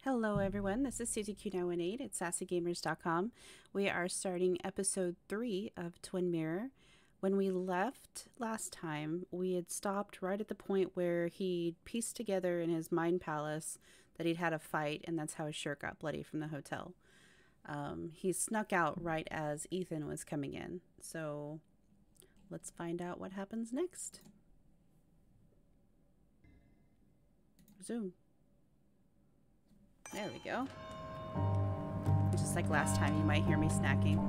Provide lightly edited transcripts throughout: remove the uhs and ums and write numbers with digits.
Hello everyone, this is SusieQ918 at sassygamers.com. We are starting episode 3 of Twin Mirror. When we left last time, we had stopped right at the point where he pieced together in his mind palace that he'd had a fight, and that's how his shirt got bloody from the hotel. He snuck out right as Ethan was coming in. So let's find out what happens next. Resume. There we go. Just like last time, you might hear me snacking.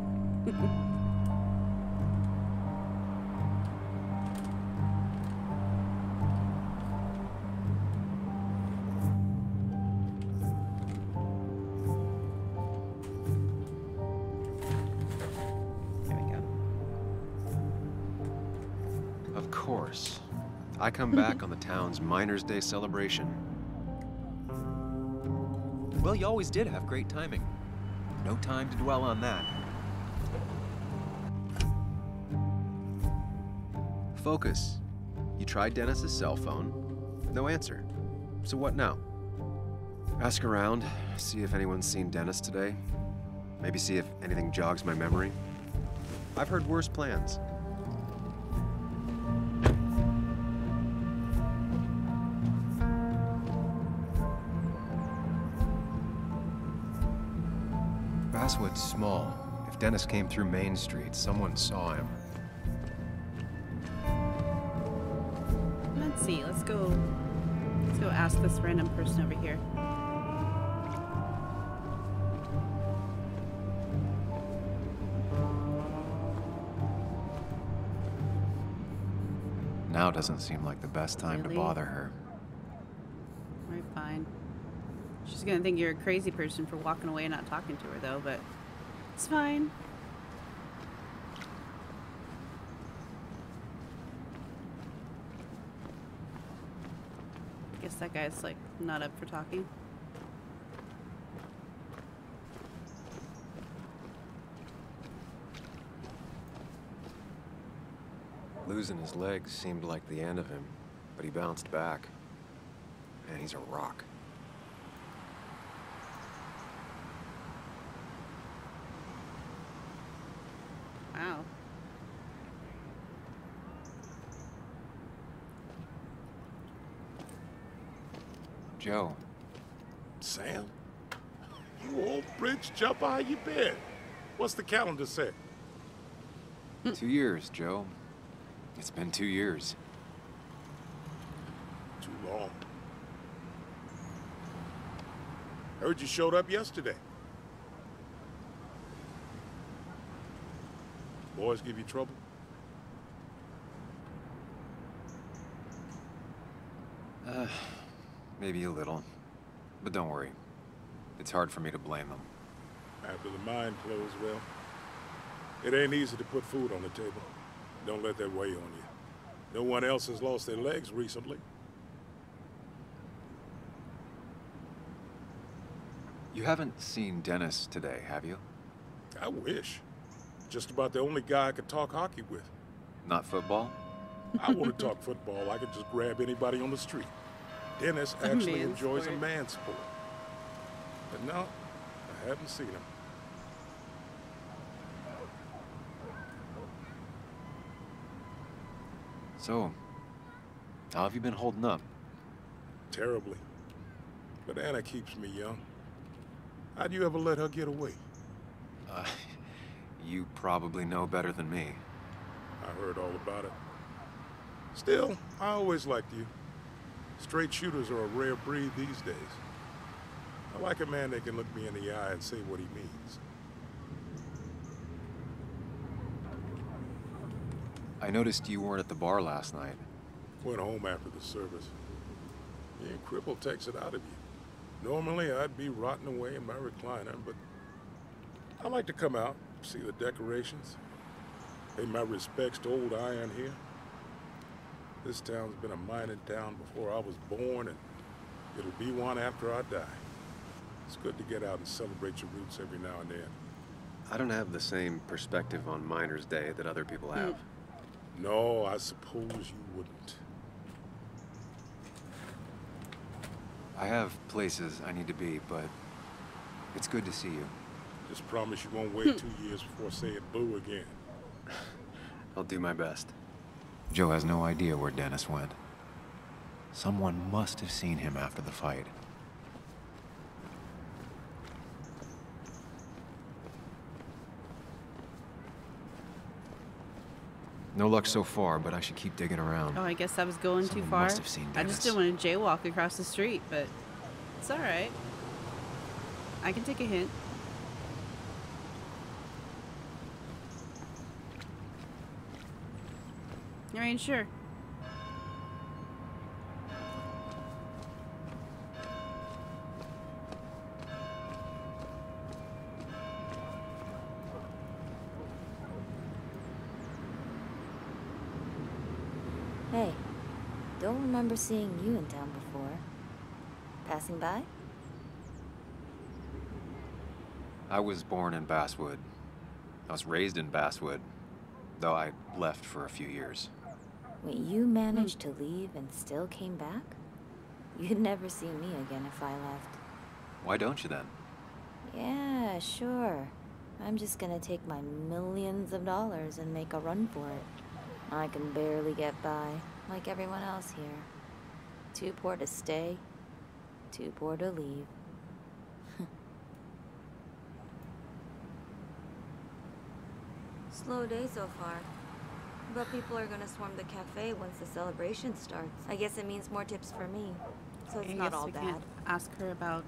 There we go. Of course. I come back on the town's Miners' Day celebration. Well, you always did have great timing. No time to dwell on that. Focus. You tried Dennis's cell phone. No answer. So what now? Ask around, see if anyone's seen Dennis today. Maybe see if anything jogs my memory. I've heard worse plans. Basswood's small. If Dennis came through Main Street, someone saw him. Let's see. Let's go ask this random person over here. Now doesn't seem like the best time to bother her. We're fine. She's gonna think you're a crazy person for walking away and not talking to her, though, but it's fine. Guess that guy's, like, not up for talking. Losing his legs seemed like the end of him, but he bounced back. Man, he's a rock. Wow. Joe. Sam? You old bridge jumper, how you been? What's the calendar say? 2 years, Joe. It's been 2 years. Too long. Heard you showed up yesterday. Boys give you trouble? Maybe a little. But don't worry. It's hard for me to blame them. After the mine closed, well, it ain't easy to put food on the table. Don't let that weigh on you. No one else has lost their legs recently. You haven't seen Dennis today, have you? I wish. Just about the only guy I could talk hockey with. Not football? I want to talk football. I could just grab anybody on the street. Dennis actually enjoys a man's sport. But no, I haven't seen him. So, how have you been holding up? Terribly. But Anna keeps me young. How'd you ever let her get away? You probably know better than me. I heard all about it. Still, I always liked you. Straight shooters are a rare breed these days. I like a man that can look me in the eye and say what he means. I noticed you weren't at the bar last night. Went home after the service. Yeah, cripple takes it out of you. Normally, I'd be rotting away in my recliner, but I like to come out, see the decorations, pay my respects to old iron here. This town's been a mining town before I was born, and it'll be one after I die. It's good to get out and celebrate your roots every now and then. I don't have the same perspective on Miners' Day that other people have. No, I suppose you wouldn't. I have places I need to be, but it's good to see you. Just promise you won't wait 2 years before saying boo again. I'll do my best. Joe has no idea where Dennis went. Someone must have seen him after the fight. No luck so far, but I should keep digging around. Oh, I guess I was going too Someone far. must have seen I just Dennis. didn't want to jaywalk across the street, but it's all right. I can take a hint. I mean, sure. Hey, don't remember seeing you in town before. Passing by? I was born in Basswood. I was raised in Basswood, though I left for a few years. Wait, you managed to leave and still came back? You'd never see me again if I left. Why don't you then? Yeah, sure. I'm just gonna take my millions of dollars and make a run for it. I can barely get by, like everyone else here. Too poor to stay, too poor to leave. Slow day so far. But people are gonna swarm the cafe once the celebration starts. I guess it means more tips for me. So it's I not guess all we bad. can't ask her about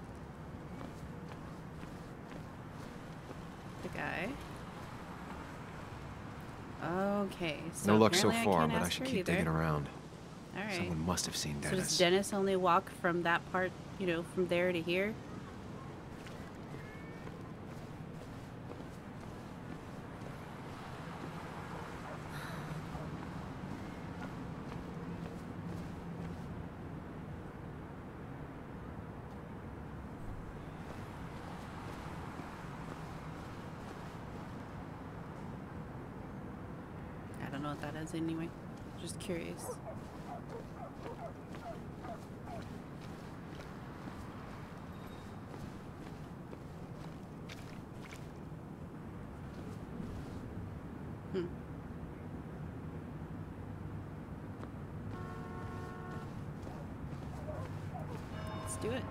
the guy. Okay, so No luck so apparently far, can't but I ask should her keep either. digging around. All right. Someone must have seen So Dennis. does Dennis only walk from that part, you know, from there to here? I don't know what that is anyway. Just curious. Hmm. Let's do it.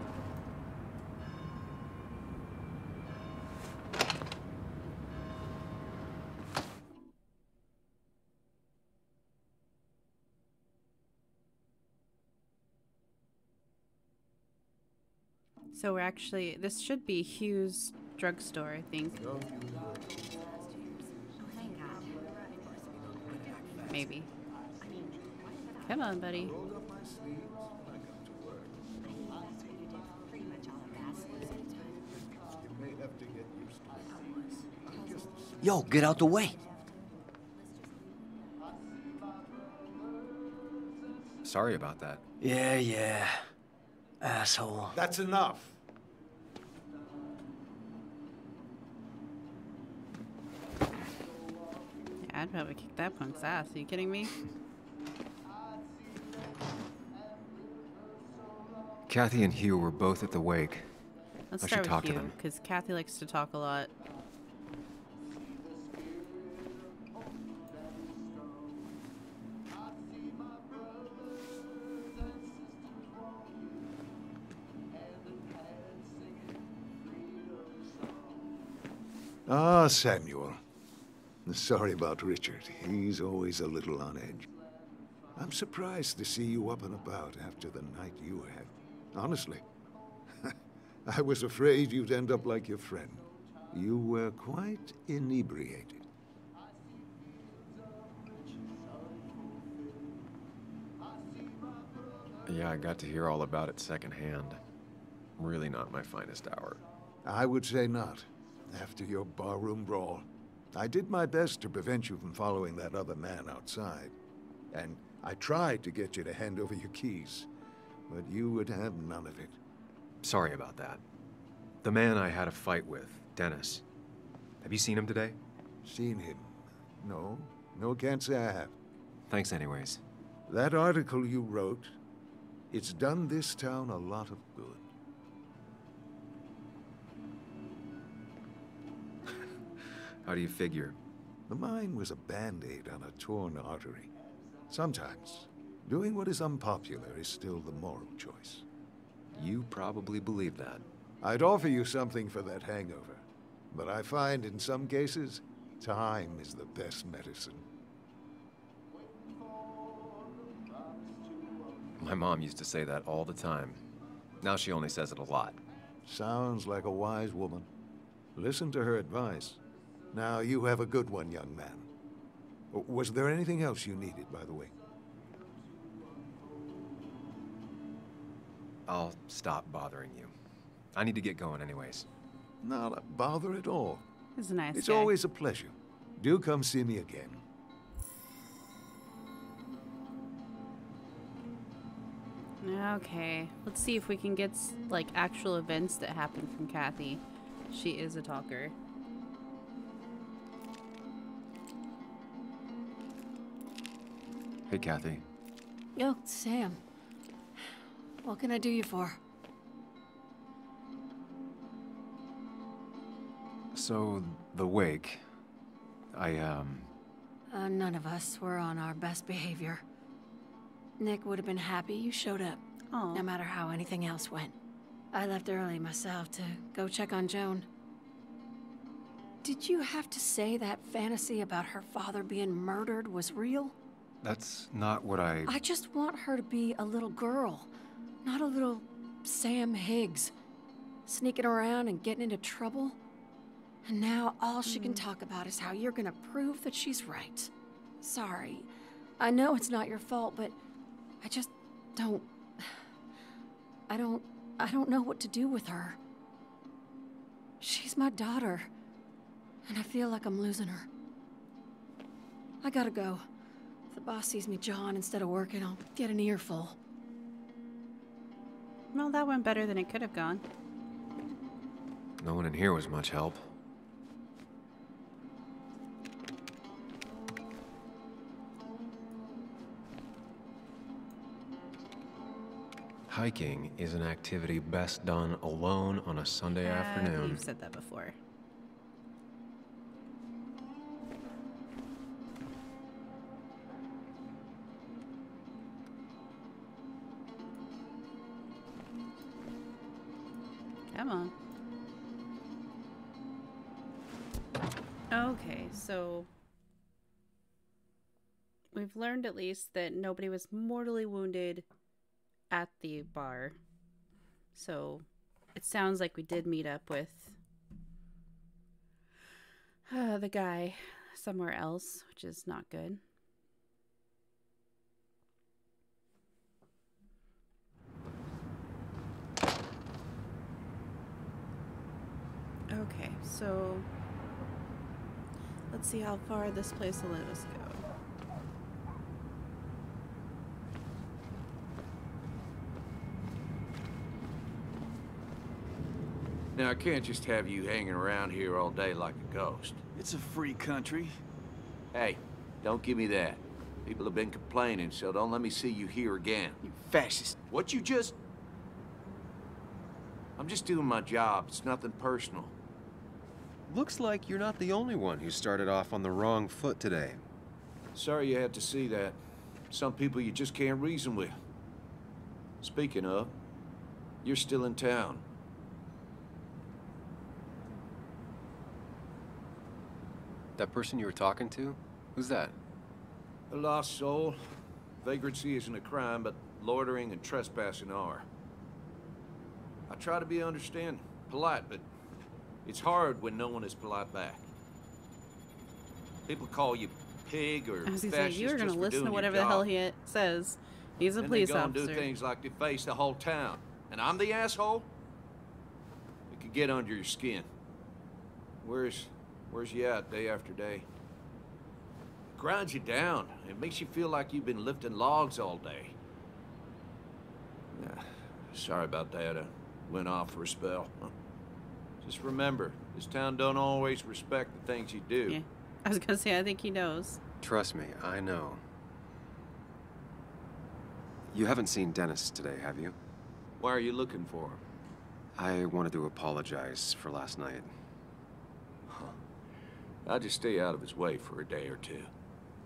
So we're actually, this should be Hugh's drugstore, I think. Maybe. Come on, buddy. Yo, get out the way. Sorry about that. Yeah. Asshole. That's enough. Yeah, I'd probably kick that punk's ass. Are you kidding me? Kathy and Hugh were both at the wake. Let's I should start talk with to Hugh, them. because Kathy likes to talk a lot. Ah, Samuel. Sorry about Richard. He's always a little on edge. I'm surprised to see you up and about after the night you had. Honestly. I was afraid you'd end up like your friend. You were quite inebriated. Yeah, I got to hear all about it secondhand. Really not my finest hour. I would say not. After your barroom brawl, I did my best to prevent you from following that other man outside. And I tried to get you to hand over your keys, but you would have none of it. Sorry about that. The man I had a fight with, Dennis. Have you seen him today? Seen him? No, can't say I have. Thanks anyways. That article you wrote, It's done this town a lot of good. How do you figure? The mine was a band-aid on a torn artery. Sometimes, doing what is unpopular is still the moral choice. You probably believe that. I'd offer you something for that hangover, but I find in some cases, time is the best medicine. My mom used to say that all the time. Now she only says it a lot. Sounds like a wise woman. Listen to her advice. Now, you have a good one, young man. Was there anything else you needed, by the way? I'll stop bothering you. I need to get going anyways. Not a bother at all. He's a nice It's guy. always a pleasure. Do come see me again. Okay, let's see if we can get like actual events that happen from Kathy. She is a talker. Hey, Kathy. Yo, Sam. What can I do you for? So, the wake. None of us were on our best behavior. Nick would have been happy you showed up, Oh, no matter how anything else went. I left early myself to go check on Joan. Did you have to say that fantasy about her father being murdered was real? That's not what I just want her to be a little girl, not a little Sam Higgs, sneaking around and getting into trouble. And now all she can talk about is how you're gonna prove that she's right. Sorry. I know it's not your fault, but I just don't... I don't know what to do with her. She's my daughter, and I feel like I'm losing her. I gotta go. If the boss sees me jawing instead of working, I'll get an earful. well, that went better than it could have gone. No one in here was much help. Hiking is an activity best done alone on a Sunday afternoon. You've said that before. Come on. Okay, so we've learned at least that nobody was mortally wounded at the bar. So it sounds like we did meet up with the guy somewhere else, which is not good. Okay, so let's see how far this place will let us go. Now, I can't just have you hanging around here all day like a ghost. It's a free country. Hey, don't give me that. People have been complaining, so don't let me see you here again. You fascist. What you just... I'm just doing my job. It's nothing personal. Looks like you're not the only one who started off on the wrong foot today. Sorry you had to see that. Some people you just can't reason with. Speaking of, you're still in town. That person you were talking to? Who's that? A lost soul. Vagrancy isn't a crime, but loitering and trespassing are. I try to be understanding, polite, but it's hard when no one is polite back. People call you pig or I was gonna say, fascist you were gonna just for listen to doing whatever your the hell job. he says. He's a Then police they go officer. and do things like deface the whole town. And I'm the asshole? It could get under your skin. Where's you at day after day? It grinds you down. It makes you feel like you've been lifting logs all day. Sorry about that. I went off for a spell. Just remember, this town don't always respect the things you do. Yeah. I was gonna say, I think he knows. Trust me, I know. You haven't seen Dennis today, have you? Why are you looking for him? I wanted to apologize for last night. I'll just stay out of his way for a day or two.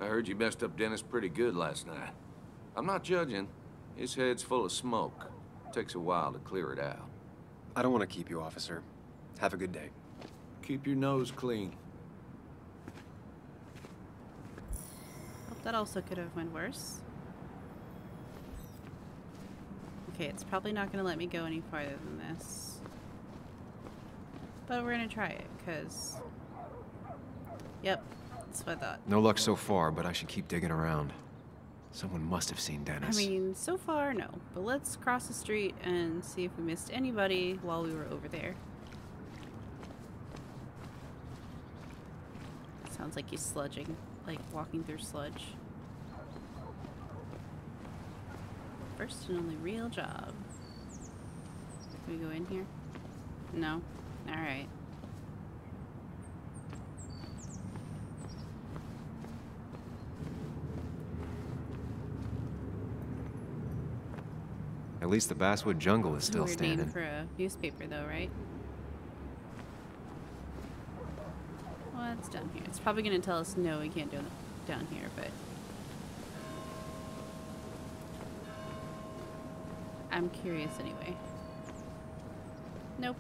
I heard you messed up Dennis pretty good last night. I'm not judging. His head's full of smoke. Takes a while to clear it out. I don't want to keep you, officer. Have a good day. Keep your nose clean. Oh, that also could have went worse. Okay, it's probably not going to let me go any farther than this. But we're going to try it, because... Yep, that's what I thought. No luck so far, but I should keep digging around. Someone must have seen Dennis. I mean, so far, no. But let's cross the street and see if we missed anybody while we were over there. Sounds like he's sludging, like walking through sludge. First and only real job. Can we go in here? No? Alright. At least the Basswood Jungle is still Weird standing. name for a newspaper, though, right? What's down here? It's probably going to tell us no, we can't do it down here, but... I'm curious anyway. Nope.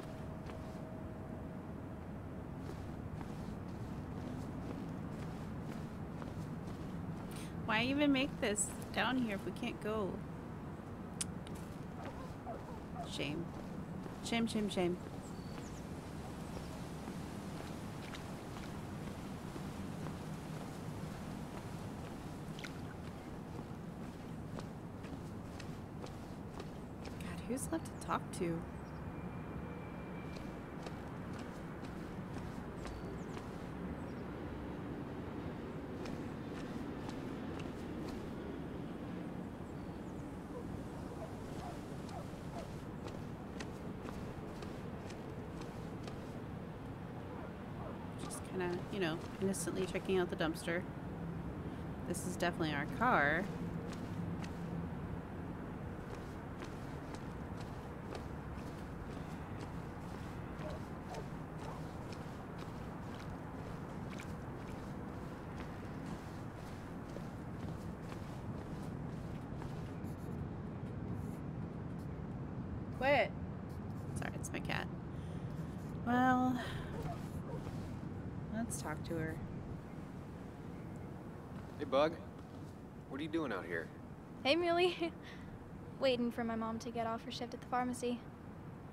Why even make this down here if we can't go? Shame. Shame, shame, shame. God, who's left to talk to? Kind of, you know, innocently checking out the dumpster. This is definitely our car. Quit. Sorry, it's my cat. Well... let's talk to her. Hey, Bug. What are you doing out here? Hey, Muley. Waiting for my mom to get off her shift at the pharmacy.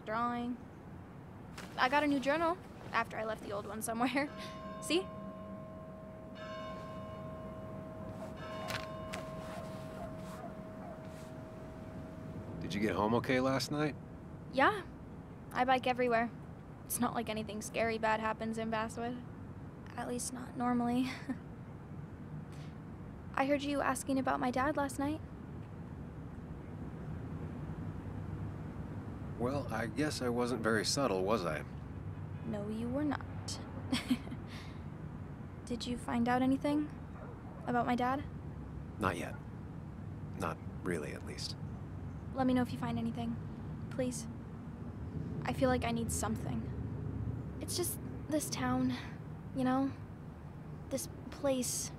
Drawing. I got a new journal after I left the old one somewhere. See? Did you get home okay last night? Yeah. I bike everywhere. It's not like anything scary bad happens in Basswood. At least not normally. I heard you asking about my dad last night. Well, I guess I wasn't very subtle, was I? No, you were not. Did you find out anything about my dad? Not yet. Not really, at least. Let me know if you find anything. Please. I feel like I need something. It's just this town, you know? This place.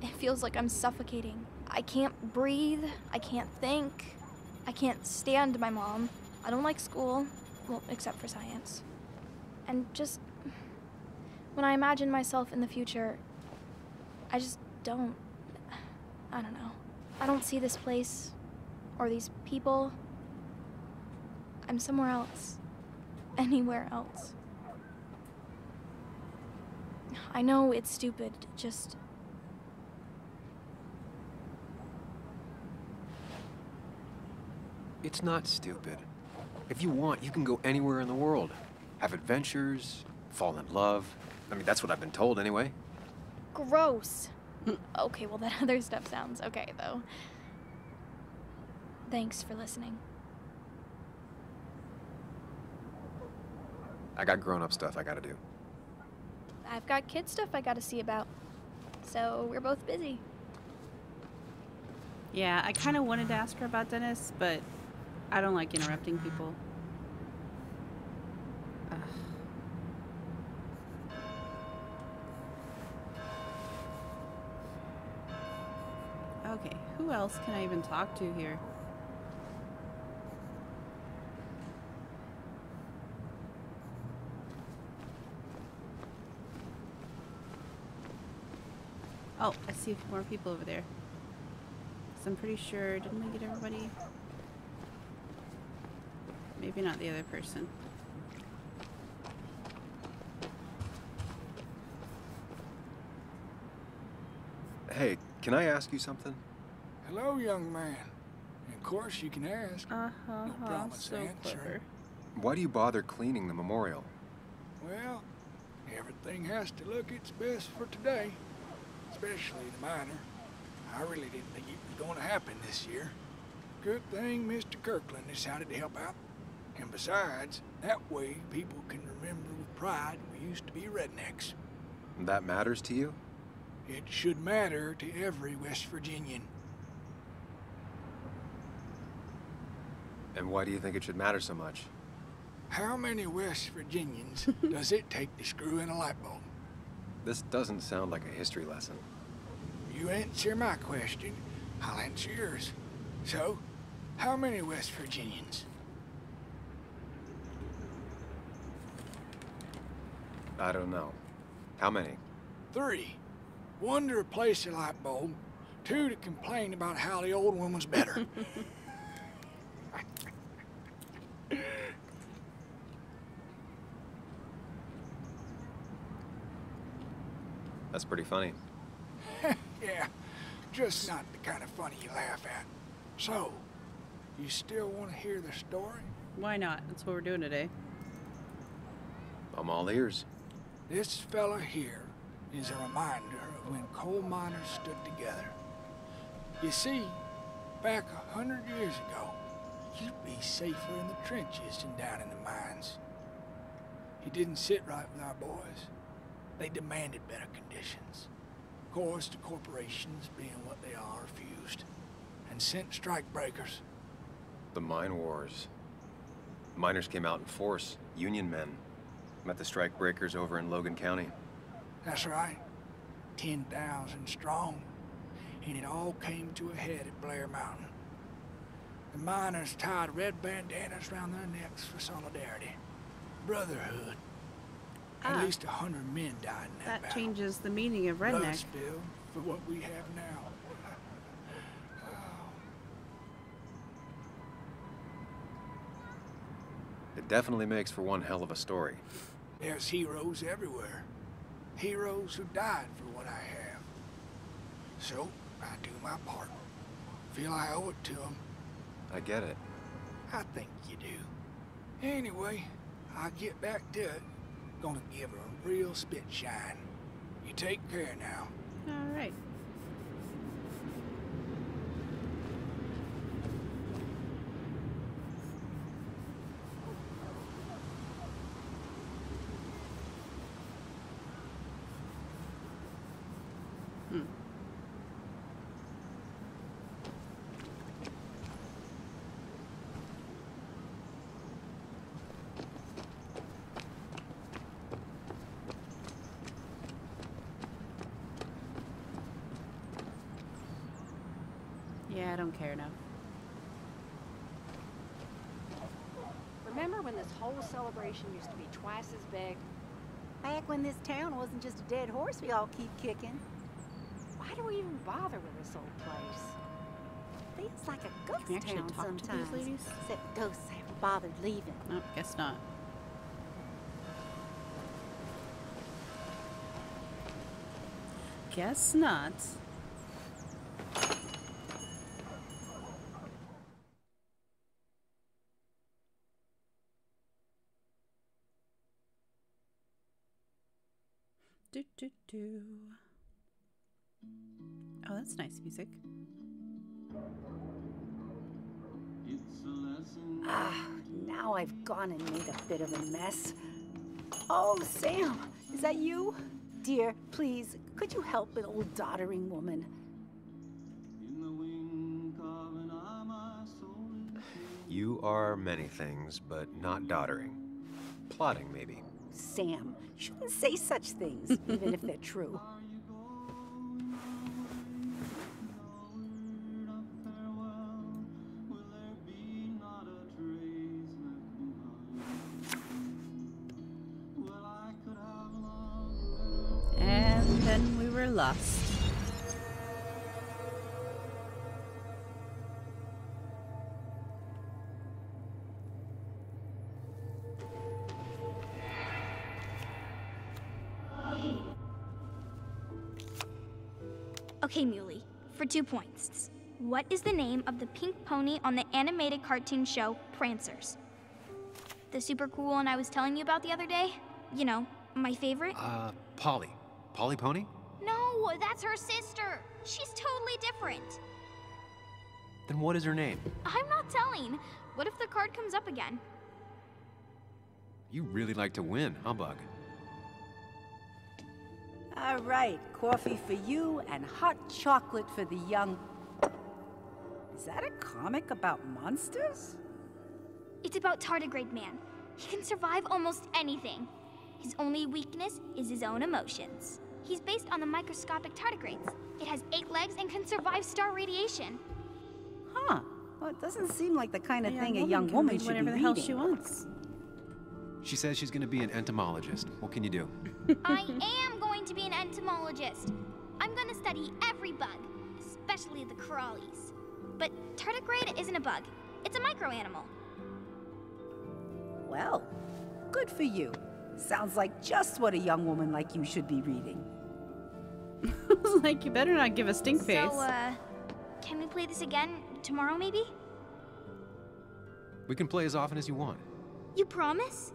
It feels like I'm suffocating. I can't breathe. I can't think. I can't stand my mom. I don't like school. Well, except for science. And just... when I imagine myself in the future, I just don't... I don't know. I don't see this place. Or these people. I'm somewhere else. Anywhere else. I know it's stupid, just... It's not stupid. If you want, you can go anywhere in the world. Have adventures, fall in love. I mean, that's what I've been told anyway. Gross. Okay, well that other stuff sounds okay, though. Thanks for listening. I got grown-up stuff I gotta do. I've got kid stuff I gotta see about. So we're both busy. Yeah, I kind of wanted to ask her about Dennis, but I don't like interrupting people. Ugh. Okay, who else can I even talk to here? Oh, I see a few more people over there. So I'm pretty sure, didn't we get everybody? Maybe not the other person. Hey, can I ask you something? Hello, young man. Of course you can ask. No promise So answer. clever. Why do you bother cleaning the memorial? Well, everything has to look its best for today. Especially the minor. I really didn't think it was going to happen this year. Good thing Mr. Kirkland decided to help out. And besides, that way people can remember with pride we used to be rednecks. That matters to you? It should matter to every West Virginian. And why do you think it should matter so much? How many West Virginians does it take to screw in a light bulb? This doesn't sound like a history lesson. You answer my question, I'll answer yours. So, how many West Virginians? I don't know. How many? 3. 1 to replace the light bulb. 2 to complain about how the old one was better. That's pretty funny. Yeah, just not the kind of funny you laugh at. So, you still want to hear the story? Why not? That's what we're doing today. I'm all ears. This fella here is a reminder of when coal miners stood together. You see, back 100 years ago, you'd be safer in the trenches than down in the mines. He didn't sit right with our boys. They demanded better conditions. Of course, the corporations, being what they are, refused and sent strikebreakers. The mine wars. Miners came out in force. Union men. Met the strikebreakers over in Logan County. That's right. 10,000 strong. And it all came to a head at Blair Mountain. The miners tied red bandanas around their necks for solidarity. Brotherhood. At least 100 men died in that battle. Changes the meaning of Blood redneck. spilled for what we have now. It definitely makes for one hell of a story. There's heroes everywhere. Heroes who died for what I have. So, I do my part. Feel I owe it to them. I get it. I think you do. Anyway, I'll get back to it. Gonna give her a real spit shine. You take care now. All right. Yeah, I don't care enough. Remember when this whole celebration used to be twice as big? Back when this town wasn't just a dead horse we all keep kicking. Why do we even bother with this old place? Feels like a ghost Can we actually town talk to these sometimes. ladies? Except ghosts haven't bothered leaving. Oh, guess not. Guess not. Do, do, do. Oh, that's nice music. Now I've gone and made a bit of a mess. Oh, Sam, is that you? Dear, please, could you help an old doddering woman? You are many things, but not doddering. Plotting, maybe. Sam, you shouldn't say such things, even if they're true. And then we were lost. Okay, Muley, for 2 points. What is the name of the pink pony on the animated cartoon show Prancers? The super cool one I was telling you about the other day? You know, my favorite? Polly. Polly Pony? No, that's her sister. She's totally different. Then what is her name? I'm not telling. What if the card comes up again? You really like to win, huh, Bug? All right, coffee for you and hot chocolate for the young... Is that a comic about monsters? It's about Tardigrade Man. He can survive almost anything. His only weakness is his own emotions. He's based on the microscopic tardigrades. It has 8 legs and can survive star radiation. Huh. Well, it doesn't seem like the kind of thing a young can woman read should whatever be the reading. hell she wants. She says she's gonna be an entomologist. What can you do? I am going to be an entomologist. I'm going to study every bug, especially the crawlies. But tardigrade isn't a bug. It's a microanimal. Well, good for you. Sounds like just what a young woman like you should be reading. Like, you better not give a stink face. So, can we play this again tomorrow, maybe? We can play as often as you want. You promise?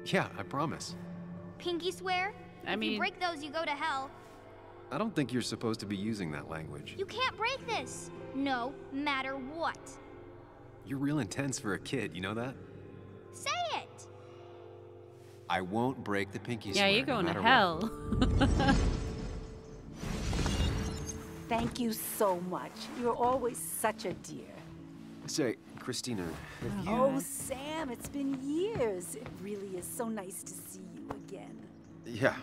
Yeah, I promise. Pinky swear? If you break those, you go to hell. I don't think you're supposed to be using that language. You can't break this. No matter what. You're real intense for a kid, you know that? Say it. I won't break the pinky Yeah, swear, you're going no to matter hell. Thank you so much. You're always such a dear. what. Say, Christina, have you... Oh, Sam, it's been years. It really is so nice to see you again. Yeah,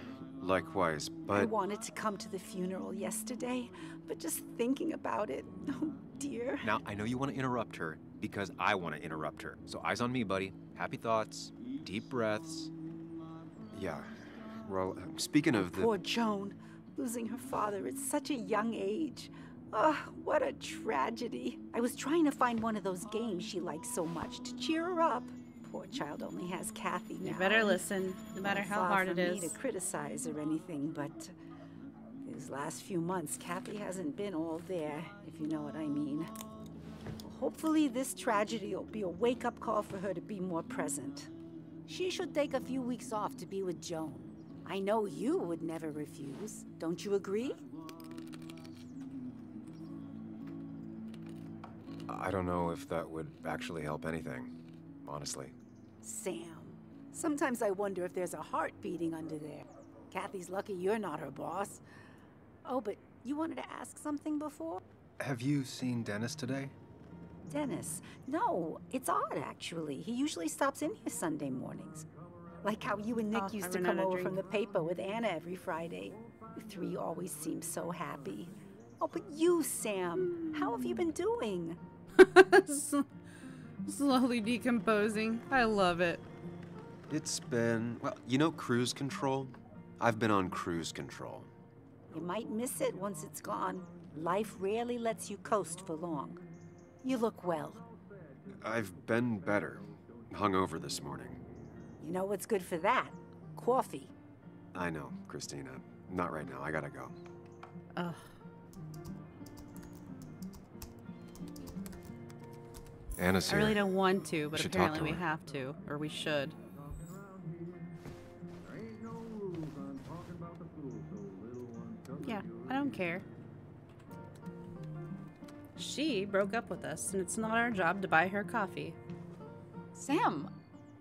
likewise, but... I wanted to come to the funeral yesterday, but just thinking about it, oh dear. Now, I know you want to interrupt her because I want to interrupt her. So eyes on me, buddy. Happy thoughts, deep breaths. Yeah, well, speaking of the... Poor Joan, losing her father at such a young age. Oh, what a tragedy. I was trying to find one of those games she likes so much to cheer her up. Poor child only has Kathy now. You better listen, no matter how hard it is. Not to criticize or anything, but these last few months, Kathy hasn't been all there, if you know what I mean. Hopefully this tragedy will be a wake-up call for her to be more present. She should take a few weeks off to be with Joan. I know you would never refuse. Don't you agree? I don't know if that would actually help anything, honestly. Sam, sometimes I wonder if there's a heart beating under there. Kathy's lucky you're not her boss. Oh, but you wanted to ask something before? Have you seen Dennis today? Dennis? No, it's odd, actually. He usually stops in here Sunday mornings. Like how you and Nick used to come over from the paper with Anna every Friday. You three always seem so happy. Oh, but you, Sam, how have you been doing? Slowly decomposing. I love it. It's been, well, you know cruise control? I've been on cruise control. You might miss it once it's gone. Life rarely lets you coast for long. You look well. I've been better. Hungover this morning. You know what's good for that? Coffee. I know, Christina. Not right now. I gotta go. Ugh. Anna's I here. really don't want to, but Should talk apparently to we her. have to, or we should. Yeah, I don't care. She broke up with us, and it's not our job to buy her coffee. Sam,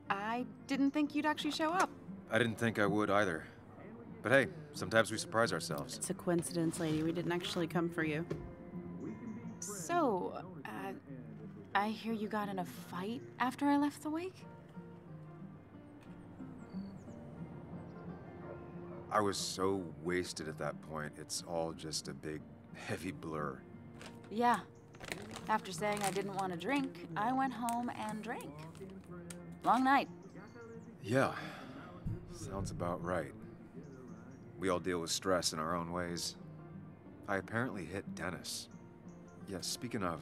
I didn't think you'd actually show up. I didn't think I would either. But hey, sometimes we surprise ourselves. It's a coincidence, lady. We didn't actually come for you. So, I hear you got in a fight after I left the wake? I was so wasted at that point, it's all just a big, heavy blur. Yeah. After saying I didn't want to drink, I went home and drank. Long night. Yeah, sounds about right. We all deal with stress in our own ways. I apparently hit Dennis. Yeah, speaking of,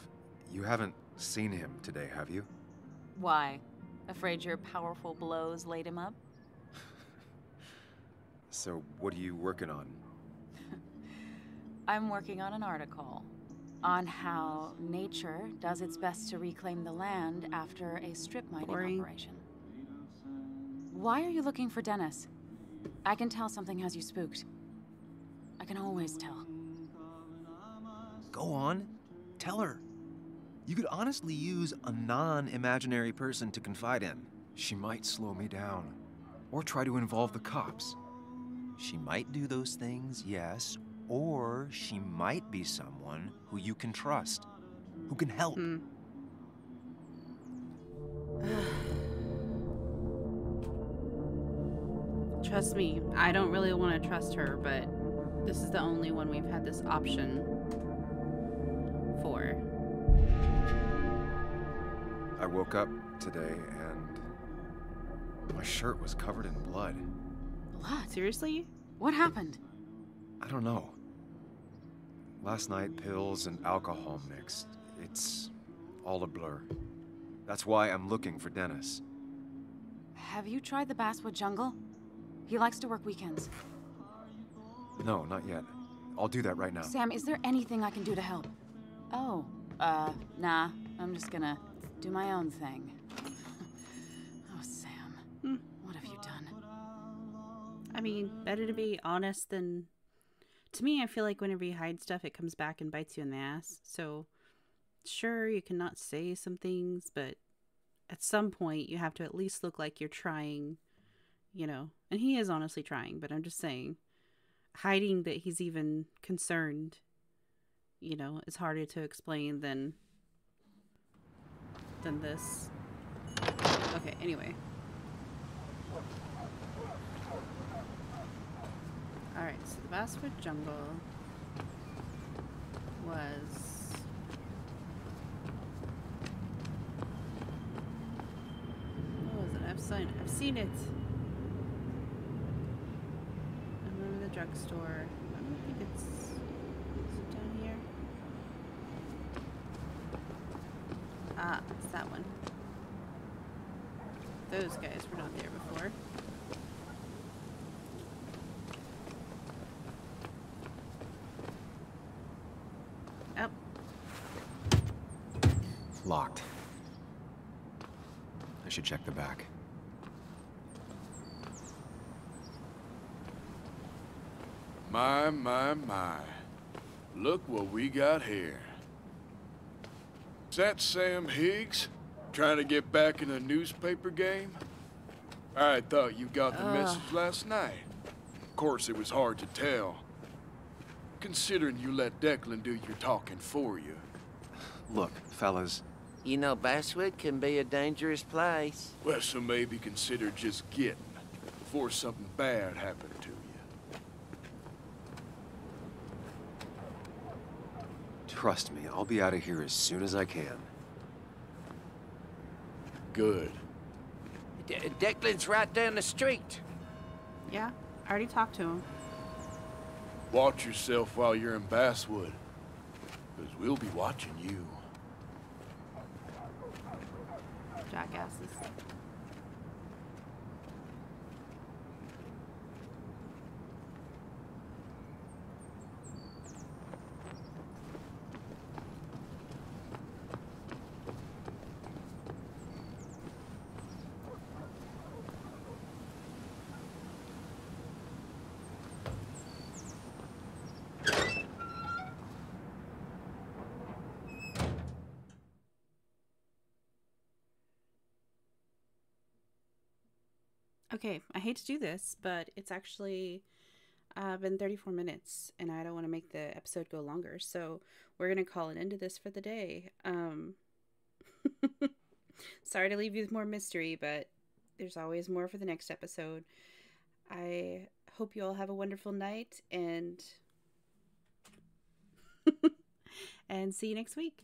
you haven't seen him today, have you? Why? Afraid your powerful blows laid him up? So, what are you working on? I'm working on an article on how nature does its best to reclaim the land after a strip mining operation. Why are you looking for Dennis? I can tell something has you spooked. I can always tell. Go on, tell her. You could honestly use a non-imaginary person to confide in. She might slow me down, or try to involve the cops. She might do those things, yes, or she might be someone who you can trust, who can help. Trust me, I don't really want to trust her, but this is the only one we've had this option for. I woke up today and my shirt was covered in blood. Blood? Seriously? What happened? I don't know. Last night, pills and alcohol mixed. It's all a blur. That's why I'm looking for Dennis. Have you tried the Basswood Jungle? He likes to work weekends. No, not yet. I'll do that right now. Sam, is there anything I can do to help? Oh, nah. I'm just gonna do my own thing. Oh, Sam. What have you done? I mean, better to be honest than... To me, I feel like whenever you hide stuff, it comes back and bites you in the ass. So, sure, you cannot say some things, but at some point, you have to at least look like you're trying, you know. And he is honestly trying, but I'm just saying, hiding that he's even concerned, you know, is harder to explain than this. Okay, anyway. Alright, so the Basswood Jungle was... What was it? I've seen it. I remember the drugstore. I don't think it's... Is it down here? Ah, it's that one. Those guys were not there before. Oh. Locked. I should check the back. My, my. Look what we got here. Is that Sam Higgs? Trying to get back in the newspaper game? I thought you got the message last night. Of course, it was hard to tell, considering you let Declan do your talking for you. Look, fellas. You know, Basswood can be a dangerous place. Well, so maybe consider just getting before something bad happened to you. Trust me, I'll be out of here as soon as I can. Good. Declan's right down the street. Yeah, I already talked to him. Watch yourself while you're in Basswood, because we'll be watching you. Jackasses. Okay, I hate to do this, but it's actually been 34 minutes, and I don't want to make the episode go longer, so we're going to call an end to this for the day. Sorry to leave you with more mystery, but there's always more for the next episode. I hope you all have a wonderful night, and and see you next week.